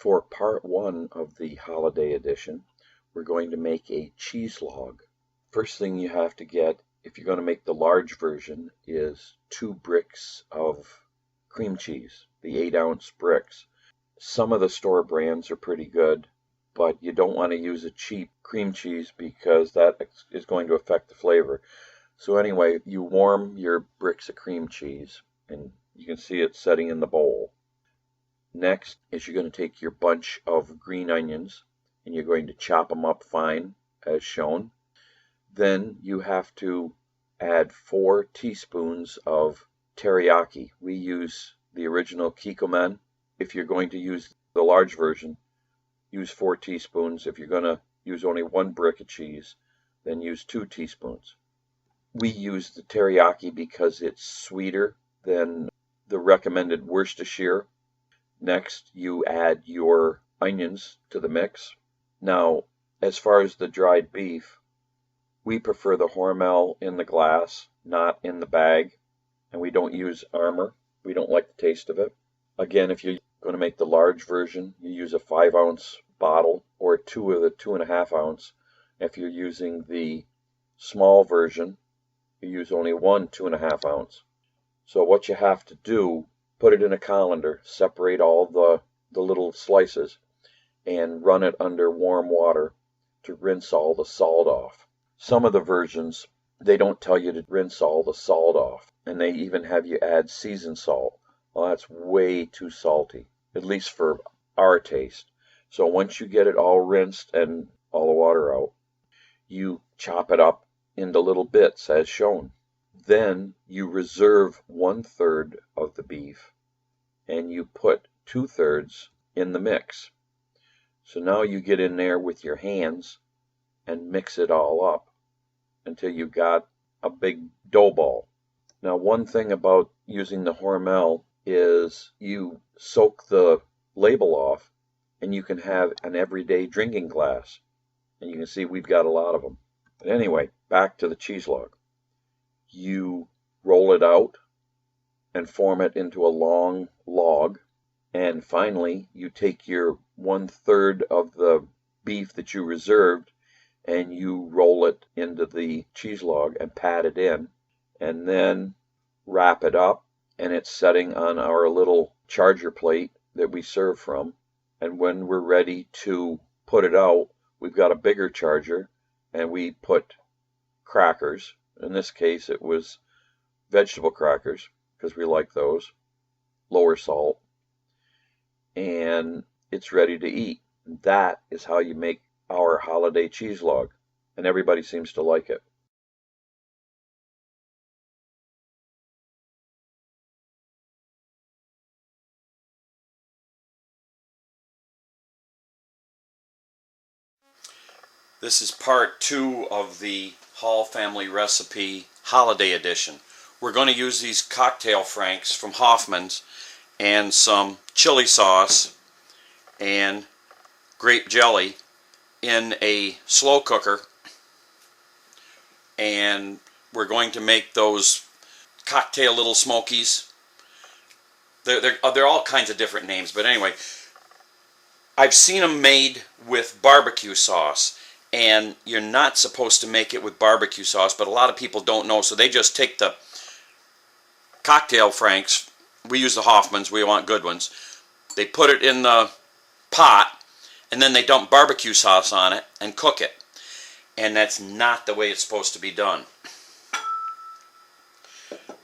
For part one of the holiday edition, we're going to make a cheese log. First thing you have to get, if you're going to make the large version, is 2 bricks of cream cheese, the 8-ounce bricks. Some of the store brands are pretty good, but you don't want to use a cheap cream cheese because that is going to affect the flavor. So anyway, you warm your bricks of cream cheese, and you can see it setting in the bowl. Next is you're going to take your bunch of green onions and you're going to chop them up fine as shown. Then you have to add 4 teaspoons of teriyaki. We use the original Kikkoman. If you're going to use the large version, use 4 teaspoons. If you're going to use only 1 brick of cheese, then use 2 teaspoons. We use the teriyaki because it's sweeter than the recommended Worcestershire. Next, you add your onions to the mix. Now, as far as the dried beef, we prefer the Hormel in the glass, not in the bag, and we don't use Armour. We don't like the taste of it. Again, if you're going to make the large version, you use a 5-ounce bottle or 2 of the 2.5 ounce. If you're using the small version, you use only 1 2.5 ounce. So what you have to do, put it in a colander, separate all the little slices, and run it under warm water to rinse all the salt off. Some of the versions, they don't tell you to rinse all the salt off, and they even have you add seasoned salt. Well, that's way too salty, at least for our taste. So once you get it all rinsed and all the water out, you chop it up into little bits as shown. Then you reserve 1/3 of the beef and you put 2/3 in the mix. So now you get in there with your hands and mix it all up until you got a big dough ball. Now, one thing about using the Hormel is you soak the label off and you can have an everyday drinking glass. And you can see we've got a lot of them. But anyway, back to the cheese log. You roll it out and form it into a long log. And finally, you take your 1/3 of the beef that you reserved and you roll it into the cheese log and pat it in. And then wrap it up, and it's setting on our little charger plate that we serve from. And when we're ready to put it out, we've got a bigger charger and we put crackers. In this case, it was vegetable crackers because we like those, lower salt, and it's ready to eat. That is how you make our holiday cheese log, and everybody seems to like it. This is part 2 of the Hall Family Recipe Holiday Edition. We're going to use these cocktail franks from Hoffman's and some chili sauce and grape jelly in a slow cooker, and we're going to make those cocktail little smokies. They're all kinds of different names, but anyway, I've seen them made with barbecue sauce. And you're not supposed to make it with barbecue sauce, but a lot of people don't know, so they just take the cocktail franks. We use the Hoffman's, we want good ones. They put it in the pot, and then they dump barbecue sauce on it and cook it. And that's not the way it's supposed to be done.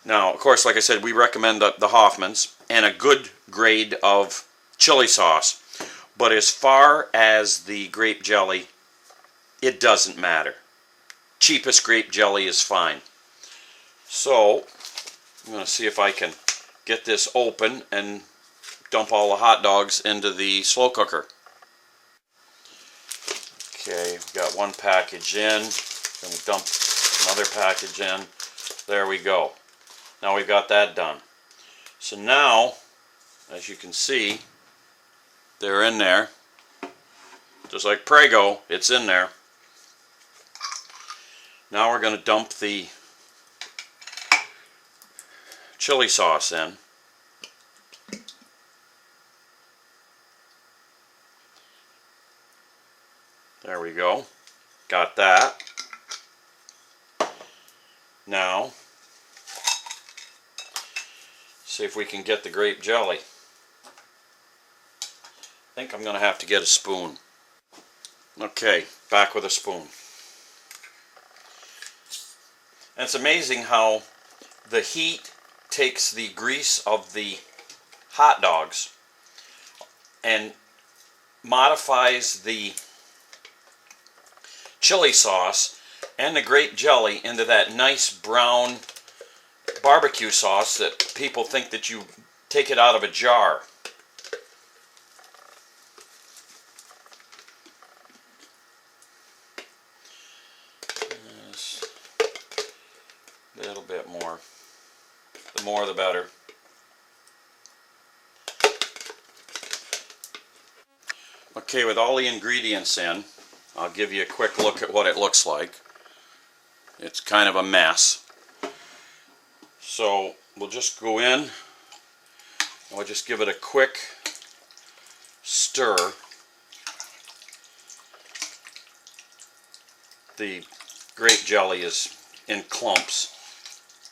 Now, of course, like I said, we recommend the Hoffman's and a good grade of chili sauce. But as far as the grape jelly, it doesn't matter. Cheapest grape jelly is fine. So, I'm going to see if I can get this open and dump all the hot dogs into the slow cooker. Okay, we've got one package in. Then we dump another package in. There we go. Now we've got that done. So now, as you can see, they're in there. Just like Prego, it's in there. Now we're going to dump the chili sauce in. go. Got that. Now, see if we can get the grape jelly. I think I'm going to have to get a spoon. Okay, back with a spoon. And it's amazing how the heat takes the grease of the hot dogs and modifies the chili sauce and the grape jelly into that nice brown barbecue sauce that people think that you take it out of a jar. Just a little bit more. The more the better. Okay, with all the ingredients in, I'll give you a quick look at what it looks like. It's kind of a mess. So we'll just go in and we'll just give it a quick stir. The grape jelly is in clumps,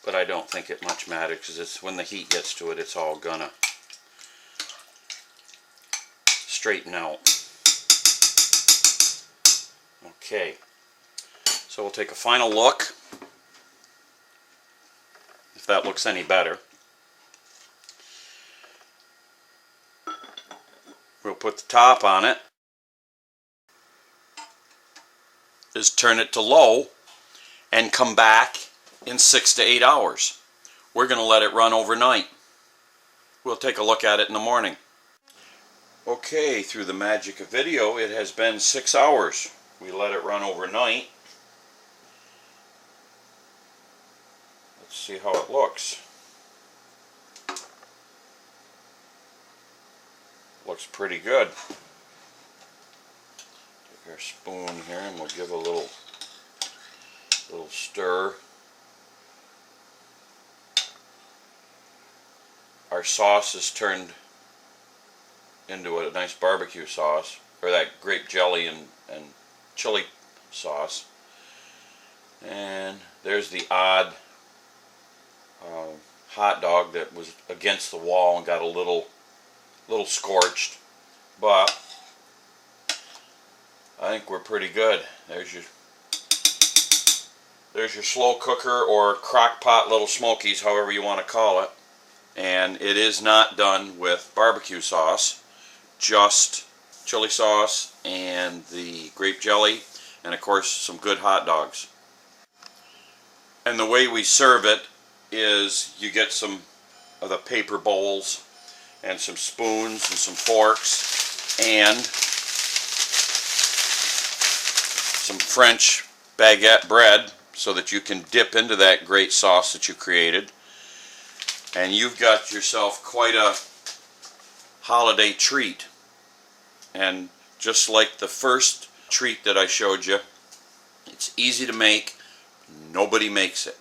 but I don't think it much matters because it's when the heat gets to it, it's all gonna straighten out. Okay, so we'll take a final look, if that looks any better. We'll put the top on it. Just turn it to low and come back in 6 to 8 hours. We're going to let it run overnight. We'll take a look at it in the morning. Okay, through the magic of video, it has been 6 hours. We let it run overnight. Let's see how it looks. Looks pretty good. Take our spoon here and we'll give a little stir. Our sauce is turned into a nice barbecue sauce, or that grape jelly and chili sauce. And there's the odd hot dog that was against the wall and got a little scorched, but I think we're pretty good. There's your slow cooker or crock pot little smokies, however you want to call it. And it is not done with barbecue sauce, just chili sauce and the grape jelly, and of course some good hot dogs. And the way we serve it is you get some of the paper bowls and some spoons and some forks and some French baguette bread so that you can dip into that great sauce that you created. And you've got yourself quite a holiday treat. And just like the first treat that I showed you, it's easy to make. Nobody makes it.